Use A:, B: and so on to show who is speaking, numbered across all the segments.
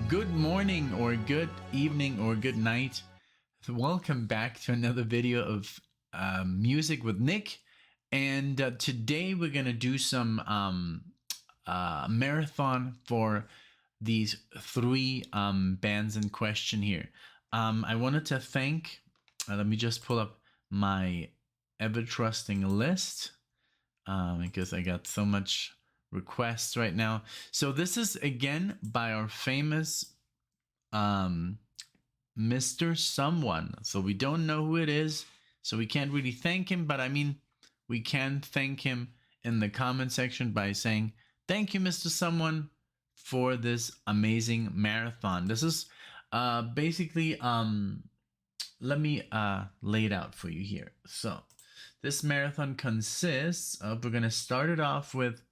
A: Good morning or good evening or good night. Welcome back to another video of music with Nick. And today we're going to do some marathon for these three bands in question here. I wanted to thank, let me just pull up my ever-trusting list because I got so much requests right now. So this is again by our famous Mr. Someone. So we don't know who it is, so we can't really thank him, but I mean we can thank him in the comment section by saying thank you, Mr. Someone, for this amazing marathon. This is basically let me lay it out for you here. So this marathon consists of, we're gonna start it off with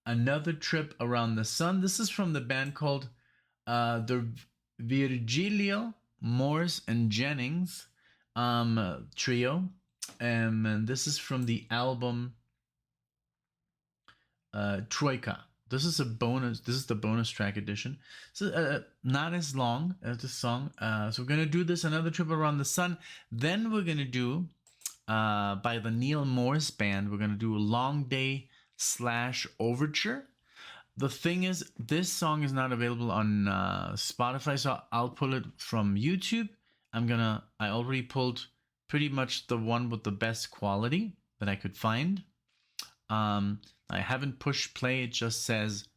A: Another Trip Around the Sun. This is from the band called the Virgilio, Morse, and Jennings trio. And this is from the album Troika. This is a bonus. This is the bonus track edition. So not as long as the song. So we're gonna do this Another Trip Around the Sun. Then we're gonna do by the Neil Morse Band. We're gonna do A Long Day / Overture. The thing is, this song is not available on Spotify, so I'll pull it from YouTube. I already pulled pretty much the one with the best quality that I could find. I haven't pushed play, it just says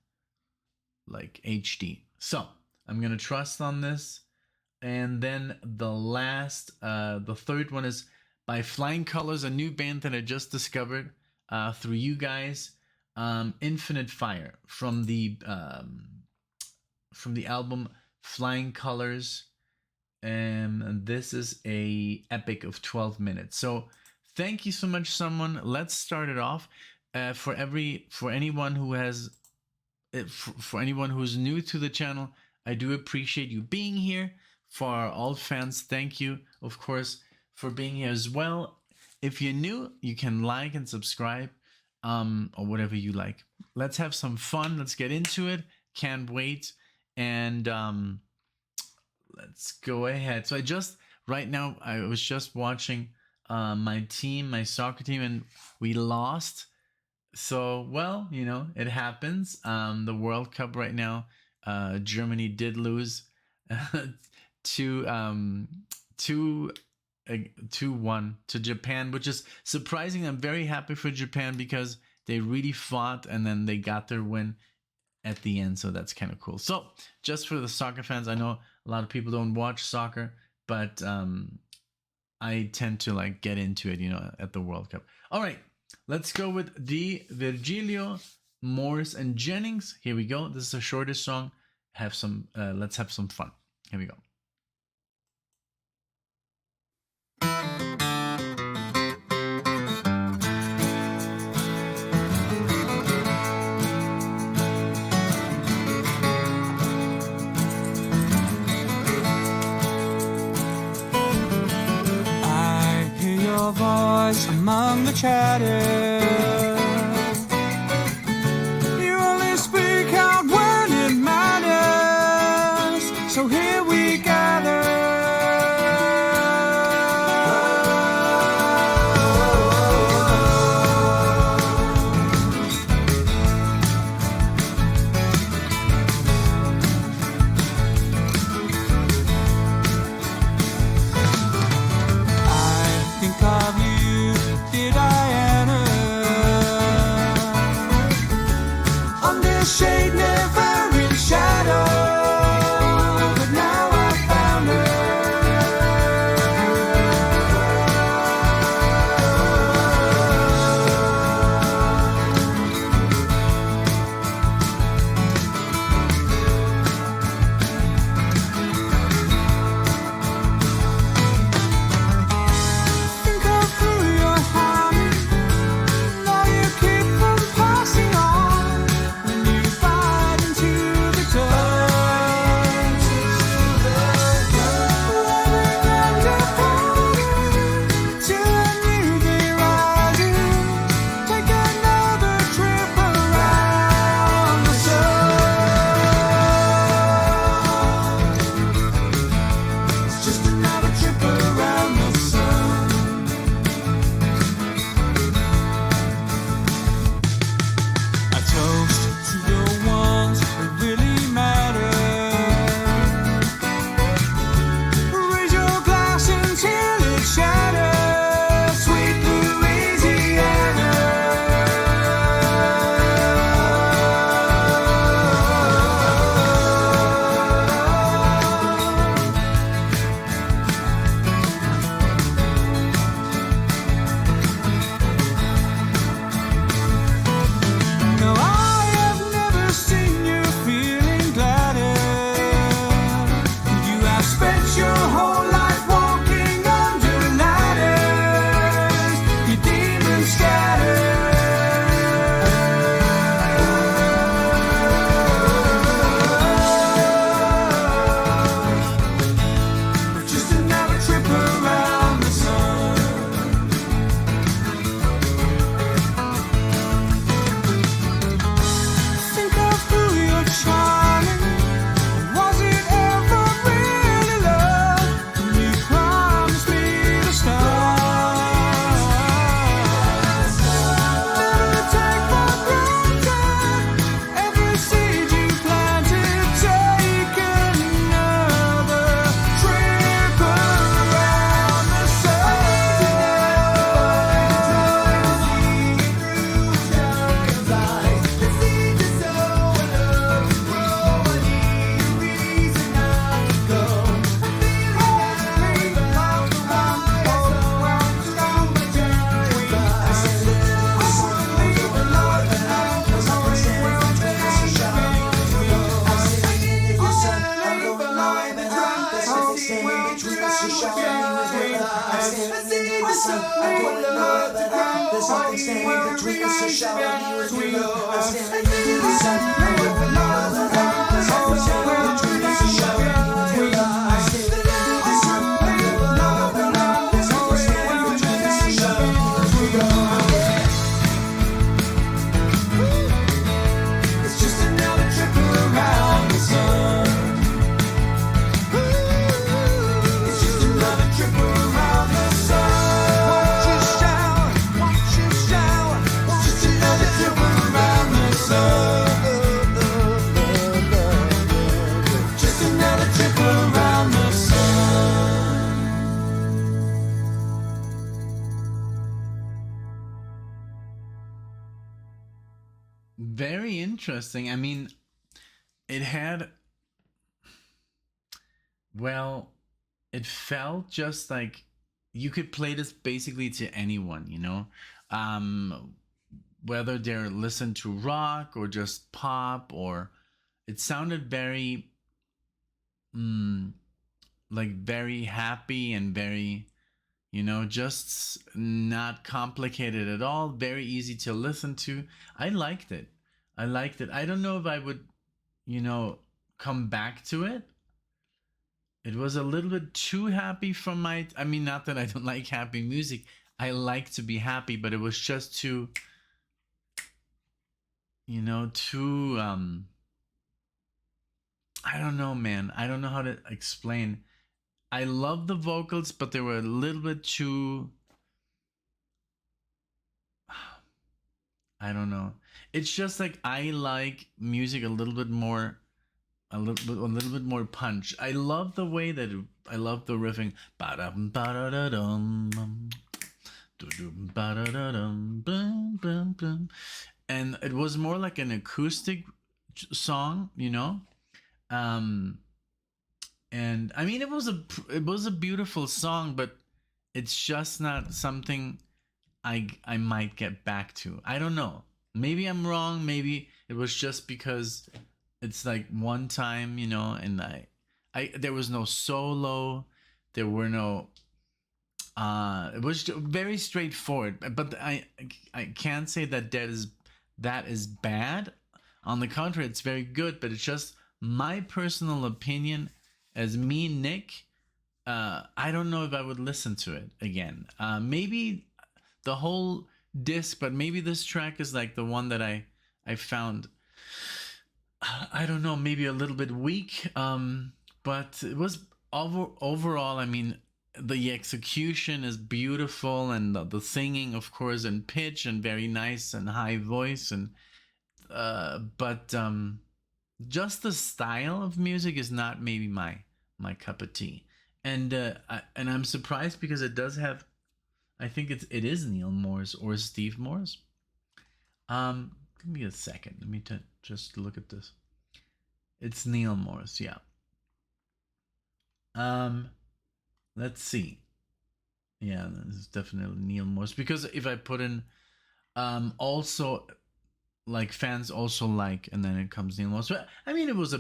A: like HD. So I'm gonna trust on this. And then the third one is by Flying Colors, a new band that I just discovered through you guys. Infinite Fire from the album Flying Colors, and this is a epic of 12 minutes. So thank you so much, someone. Let's start it off. For anyone who's new to the channel, I do appreciate you being here. For our old fans, thank you, of course, for being here as well. If you're new, you can like and subscribe, or whatever you like. Let's have some fun. Let's get into it. Can't wait. And let's go ahead. So right now I was just watching my soccer team, and we lost. So, well, you know, it happens. The World Cup right now, Germany did lose 2-1 to Japan, which is surprising. I'm very happy for Japan because they really fought and then they got their win at the end. So that's kind of cool. So just for the soccer fans, I know a lot of people don't watch soccer, but I tend to like get into it, you know, at the World Cup. All right, let's go with the Virgilio, Morse, and Jennings. Here we go. This is the shortest song. Let's have some fun. Here we go.
B: Voice among the chatter. You only speak out when it matters. So here we gather. I think of you, dear Diana. something standing between us, so shall we as we go. I'm standing in the sun. I want the love of God. There's something standing between us, so shall we as we go. I'm standing in the sun. I want the love of God. There's something standing between us, so shall we as we go. It's just another trip around the sun. It's just another trip around the sun. Won't you shout? Won't you shout? It's just another trip around the sun. Just another trip around the sun.
A: Very interesting. I mean, it had, well, it felt just like you could play this basically to anyone, you know, whether they're listen to rock or just pop, or it sounded very, like very happy and very, you know, just not complicated at all, very easy to listen to. I liked it. I liked it. I don't know if I would, you know, come back to it. It was a little bit too happy from my, I mean, not that I don't like happy music. I like to be happy, but it was just too, you know, too, I don't know, man. I don't know how to explain. I love the vocals, but they were a little bit too, I don't know. It's just like I like music a little bit more, a little bit more punch. I love the way that I love the riffing. Ba-dum, ba-da-da-dum, dum, ba-da-da-dum, bum, bum, bum. And it was more like an acoustic song, you know. And I mean, it was a beautiful song, but it's just not something I might get back to. I don't know. Maybe I'm wrong. Maybe it was just because it's like one time, you know, and I there was no solo, there were no. It was very straightforward. But I can't say that that is bad. On the contrary, it's very good. But it's just my personal opinion as me, Nick. I don't know if I would listen to it again. Maybe the whole disc, but maybe this track is like the one that I found, I don't know, maybe a little bit weak. But it was overall, I mean, the execution is beautiful, and the singing, of course, in pitch and very nice and high voice, and but just the style of music is not maybe my cup of tea. And I'm surprised because it does have, I think it is Neil Morse or Steve Morse. Give me a second. Let me just look at this. It's Neil Morse, yeah. Let's see. Yeah, this is definitely Neil Morse, because if I put in also like fans also like, and then it comes Neil Morse. But I mean, it was a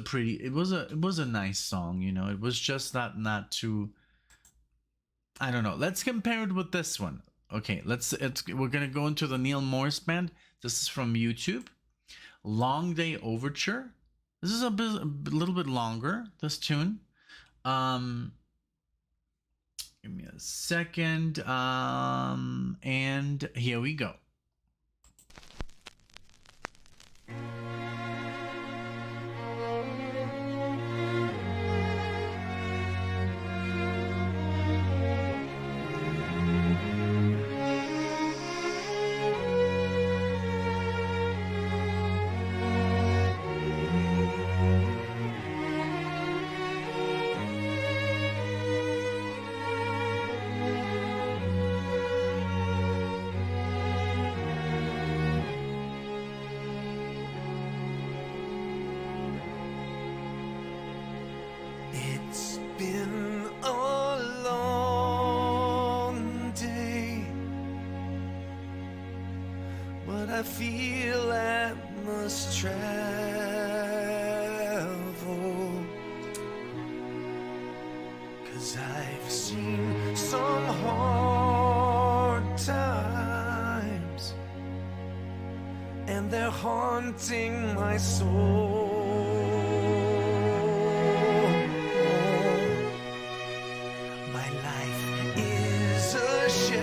A: nice song, you know. It was just not too, I don't know. Let's compare it with this one. Okay, we're gonna go into the Neil Morse band. This is from YouTube. Long Day Overture. This is a little bit longer, this tune. Give me a second. And here we go.
B: It's been a long day, but I feel I must travel, 'cause I've seen some hard times, and they're haunting my soul. My life is a shadow,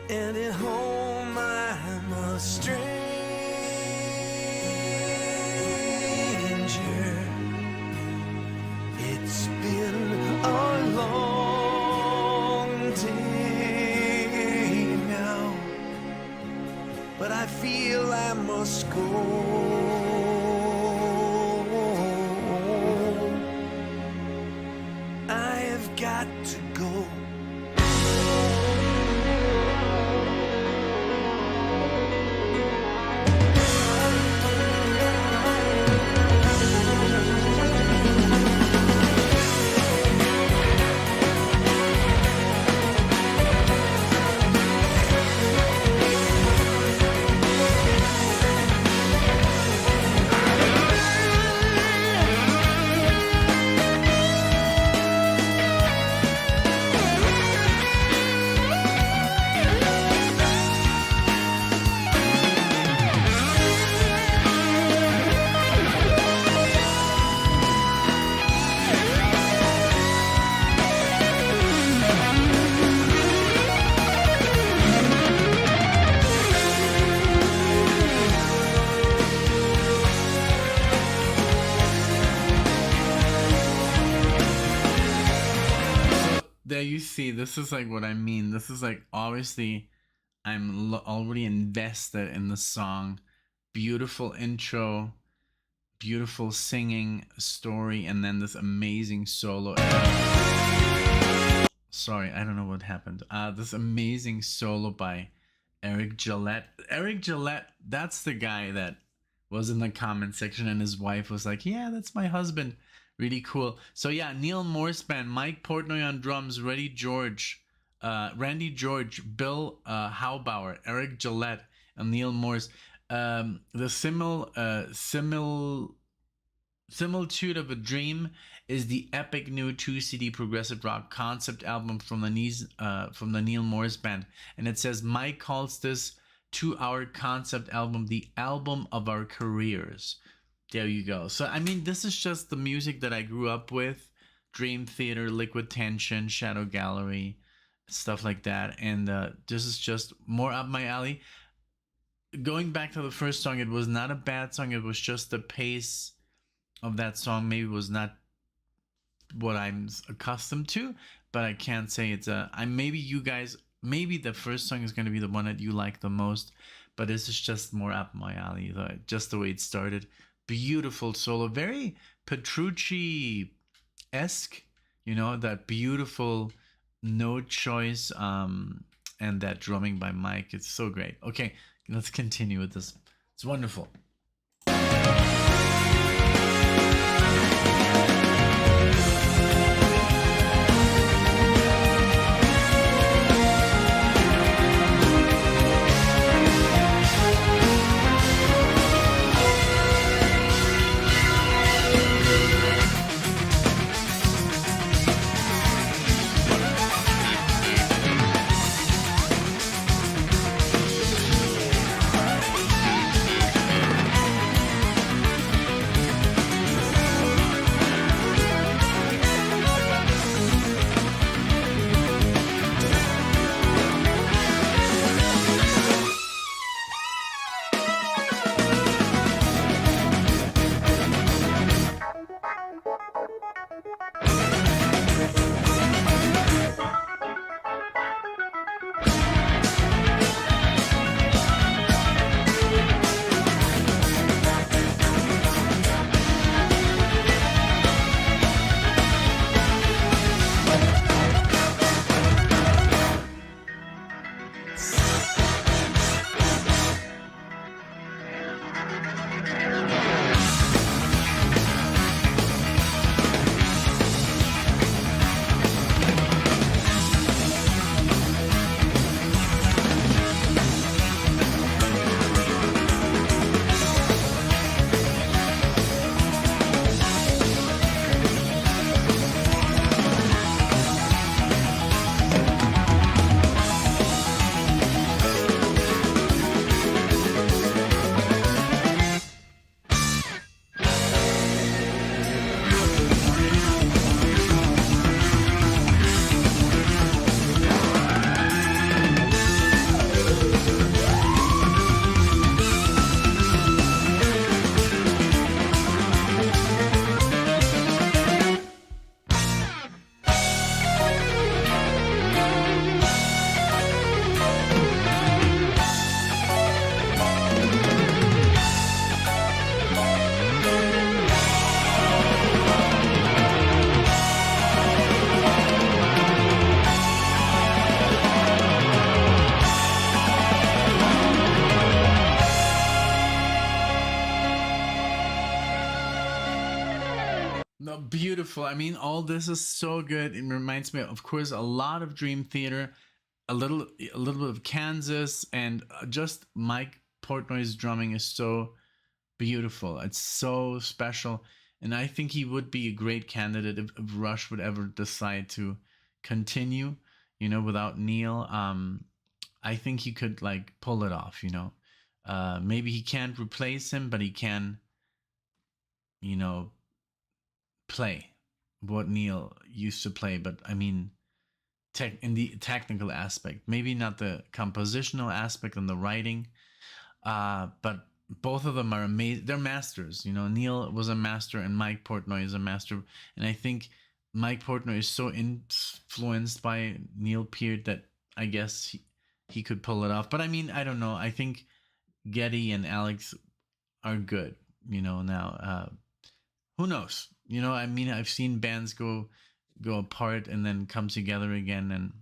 B: and at home I'm a stranger. It's been a long day now, but I feel I must go. I've got to go.
A: There you see, this is like what I mean. This is like, obviously I'm already invested in the song. Beautiful intro, beautiful singing, story, and then this amazing solo. Sorry, I don't know what happened. This amazing solo by Eric Gillette. Eric Gillette, that's the guy that was in the comment section and his wife was like, yeah, that's my husband. Really cool. So yeah, Neil Morse Band, Mike Portnoy on drums, Randy George, Bill Haubauer, Eric Gillette, and Neil Morse. The Similitude of a Dream is the epic new 2 CD progressive rock concept album from the Neil Morse Band, and it says Mike calls this 2-hour concept album the album of our careers. There you go. So I mean, this is just the music that I grew up with: Dream Theater, Liquid Tension, Shadow Gallery, stuff like that. And this is just more up my alley. Going back to the first song, it was not a bad song. It was just the pace of that song maybe was not what I'm accustomed to, but I can't say it's maybe the first song is going to be the one that you like the most, but this is just more up my alley, just the way it started. Beautiful solo, very Petrucci-esque, you know, that beautiful note choice, and that drumming by Mike. It's so great. Okay, let's continue with this. It's wonderful. beautiful. I mean, all this is so good. It reminds me, of course, a lot of Dream Theater, a little bit of Kansas, and just Mike Portnoy's drumming is so beautiful. It's so special, and I think he would be a great candidate if Rush would ever decide to continue, without Neil. I think he could like pull it off. Maybe he can't replace him, but he can, you know, play what Neil used to play. But I mean, in the technical aspect, maybe not the compositional aspect and the writing, but both of them are amazing. They're masters. Neil was a master and Mike Portnoy is a master. And I think Mike Portnoy is so influenced by Neil Peart that I guess he could pull it off. But I mean, I don't know. I think Geddy and Alex are good, now. Who knows? I mean, I've seen bands go apart and then come together again, and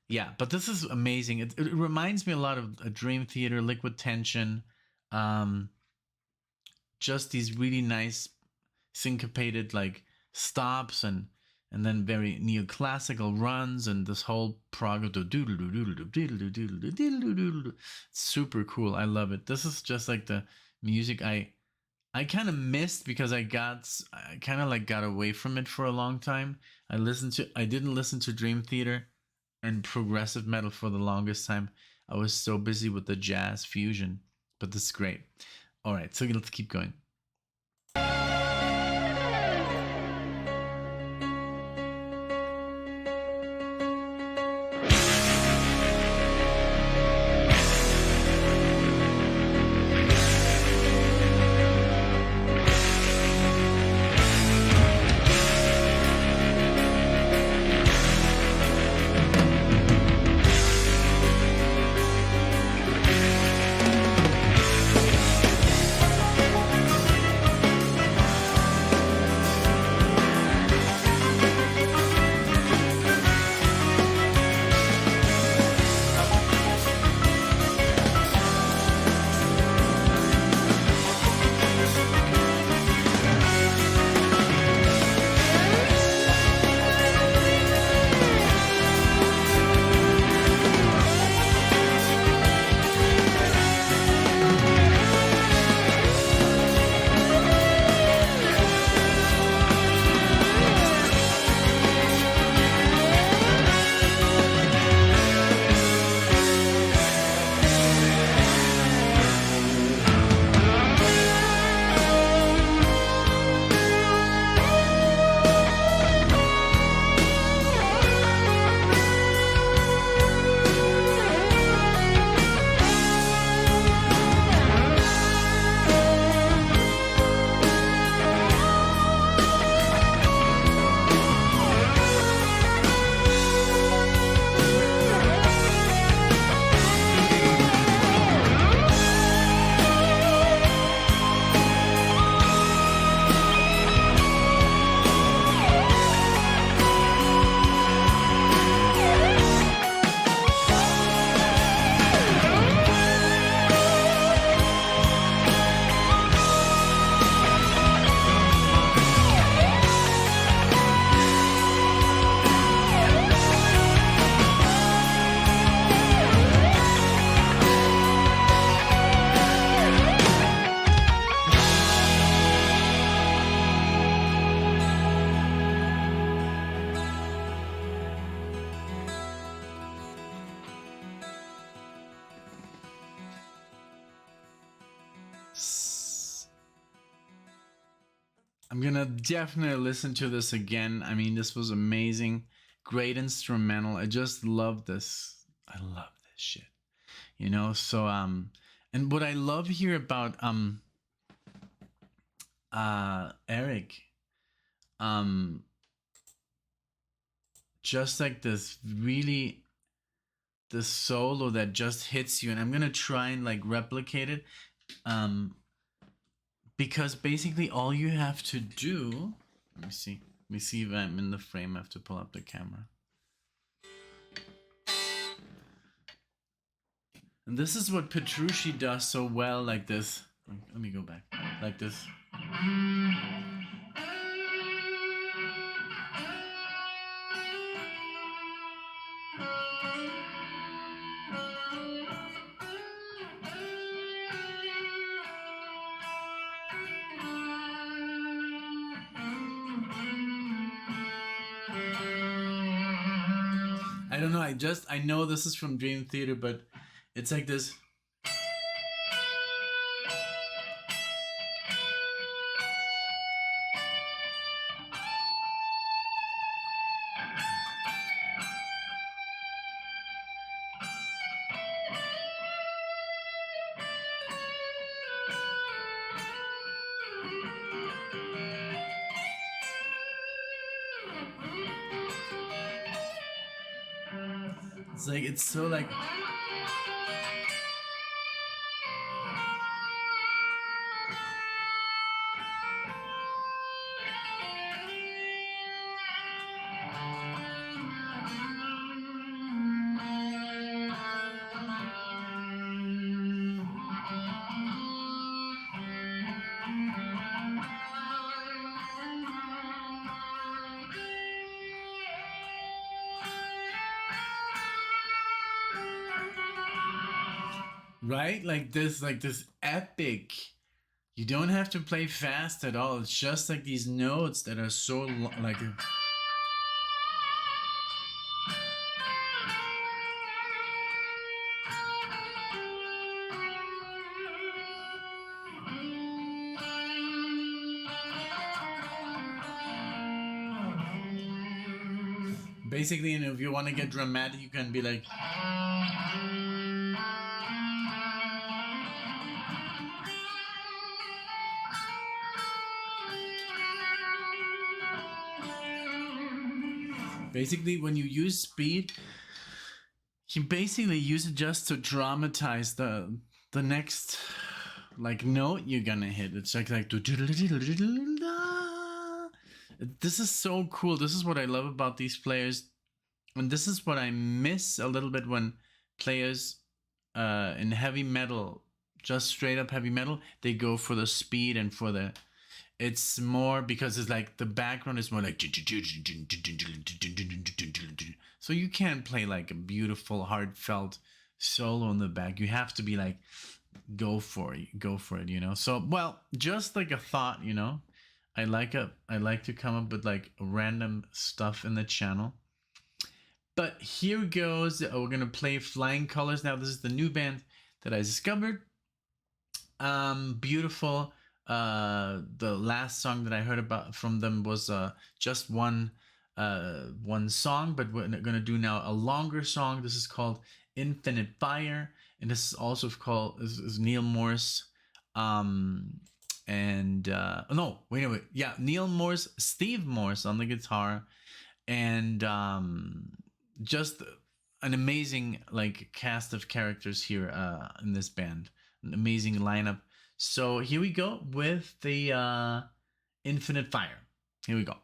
A: yeah, but this is amazing. It reminds me a lot of a Dream Theater, Liquid Tension, just these really nice syncopated like stops and then very neoclassical runs and this whole prog super cool. I love it. This is just like the music I kind of missed because I kind of like got away from it for a long time. I didn't listen to Dream Theater and progressive metal for the longest time. I was so busy with the jazz fusion, but this is great. All right, so let's keep going. I'm gonna definitely listen to this again. I mean, this was amazing. Great instrumental. I just love this. I love this shit. So and what I love here about Eric, just like this solo that just hits you, and I'm gonna try and like replicate it. Because basically all you have to do, let me see if I'm in the frame. I have to pull up the camera. And this is what Petrucci does so well, like this. Let me go back. Like this. know. I know this is from Dream Theater, but it's like this. It's like, it's so like. Right? Like this epic. You don't have to play fast at all. It's just like these notes that are so like. Basically, and if you want to get dramatic, you can be like. Basically, when you use speed, you basically use it just to dramatize the next like note you're gonna hit. It's like this is so cool. This is what I love about these players, and this is what I miss a little bit when players in heavy metal, just straight up heavy metal, they go for the speed and for the. It's more because it's like the background is more like. So you can't play like a beautiful, heartfelt solo in the back. You have to be like, go for it, you know. So, well, just like a thought, you know. I like to come up with like random stuff in the channel. But here goes. We're gonna play Flying Colors now. This is the new band that I discovered. Beautiful. The last song that I heard about from them was just one song, but we're gonna do now a longer song. This is called Infinite Fire, and this is also called is Neil Morse. No, wait, yeah, Neil Morse, Steve Morse on the guitar, and just an amazing like cast of characters here in this band, an amazing lineup. So here we go with the Infinite Fire. Here we go.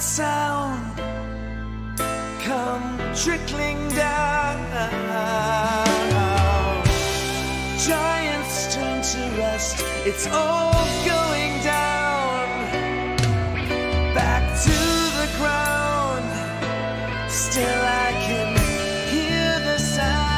B: sound come trickling down. Giants turn to rust, it's all going down. Back to the ground, still I can hear the sound.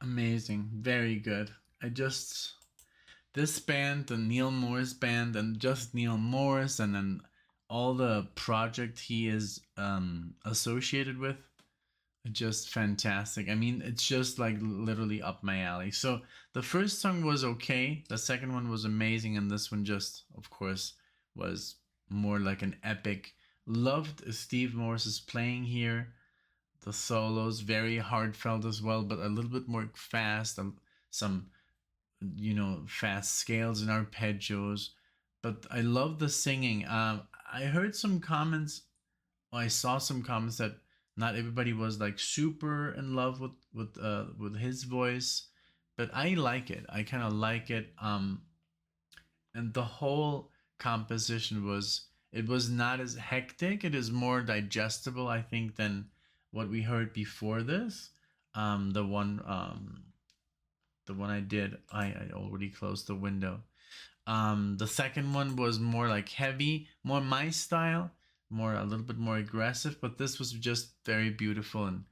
A: Amazing, very good. I just this band, the Neil Morse band, and just Neil Morse, and then all the project he is associated with, just fantastic. I mean, it's just like literally up my alley. So the first song was okay, the second one was amazing, and this one just, of course, was more like an epic. Loved Steve Morse's playing here. The solos very heartfelt as well, but a little bit more fast. Some fast scales and arpeggios. But I love the singing. I heard some comments. I saw some comments that not everybody was like super in love with his voice, but I like it. I kind of like it. And the whole composition was not as hectic. It is more digestible, I think, than what we heard before this. The one I did, I already closed the window. The second one was more like heavy, more my style, more a little bit more aggressive. But this was just very beautiful and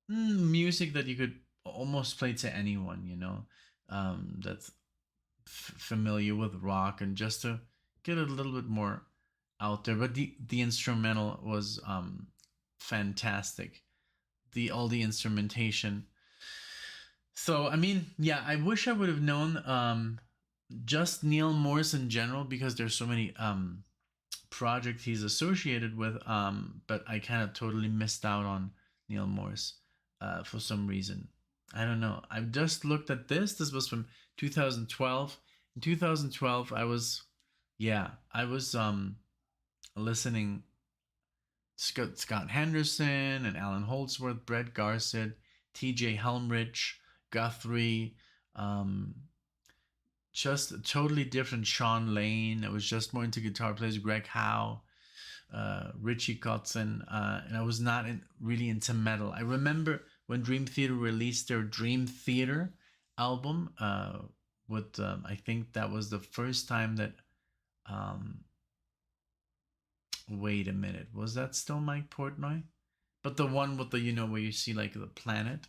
A: music that you could almost play to anyone, that's familiar with rock, and just to get a little bit more out there. But the instrumental was fantastic. The all the instrumentation. So I mean, yeah, I wish I would have known just Neil Morse in general because there's so many projects he's associated with. But I kind of totally missed out on Neil Morse for some reason. I don't know. I've just looked at this. This was from 2012. In 2012, I was listening Scott Henderson and Alan Holdsworth, Brett Garsett, T.J. Helmrich, Guthrie, um, just a totally different Sean Lane. I was just more into guitar players, Greg Howe, Richie Kotzen, and I was not really into metal. I remember when Dream Theater released their Dream Theater album. With I think that was the first time that. Um, Wait a minute, was that still Mike Portnoy? But the one with the where you see like the planet,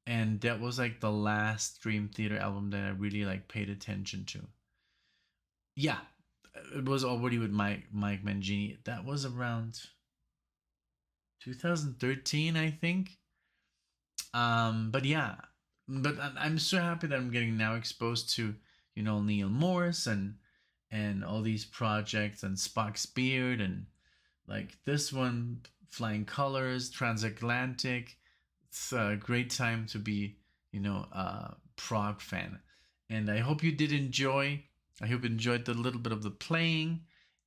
A: and that was like the last Dream Theater album that I really like paid attention to. Yeah, it was already with Mike Mangini. That was around 2013, I think. But yeah, but I'm so happy that I'm getting now exposed to Neil Morse and all these projects and Spock's Beard and like this one, Flying Colors, Transatlantic. It's a great time to be a prog fan, and I hope you did enjoy. I hope you enjoyed the little bit of the playing,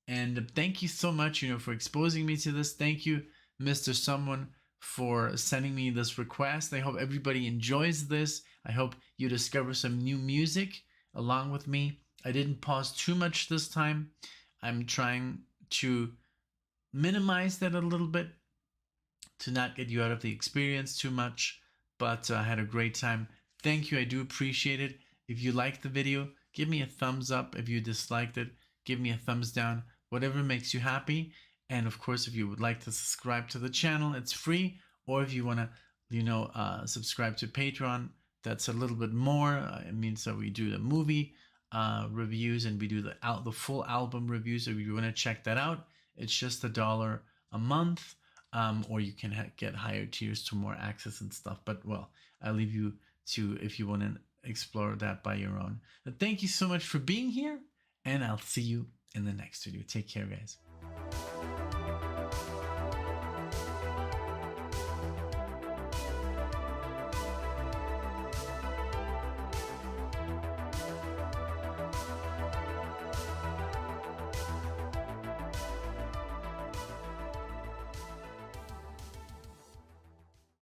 A: and thank you so much for exposing me to this. Thank you, Mr. Someone, for sending me this request. I hope everybody enjoys this. I hope you discover some new music along with me. I didn't pause too much this time. I'm trying to minimize that a little bit to not get you out of the experience too much, but I had a great time. Thank you. I do appreciate it. If you liked the video, give me a thumbs up. If you disliked it, give me a thumbs down. Whatever makes you happy. And of course, if you would like to subscribe to the channel, it's free. Or if you want to, subscribe to Patreon, that's a little bit more. It means that we do the movie reviews and we do the full album reviews. So if you want to check that out, it's just $1 a month, or you can get higher tiers to more access and stuff. But well, I'll leave you to if you want to explore that by your own. But thank you so much for being here, and I'll see you in the next video. Take care, guys.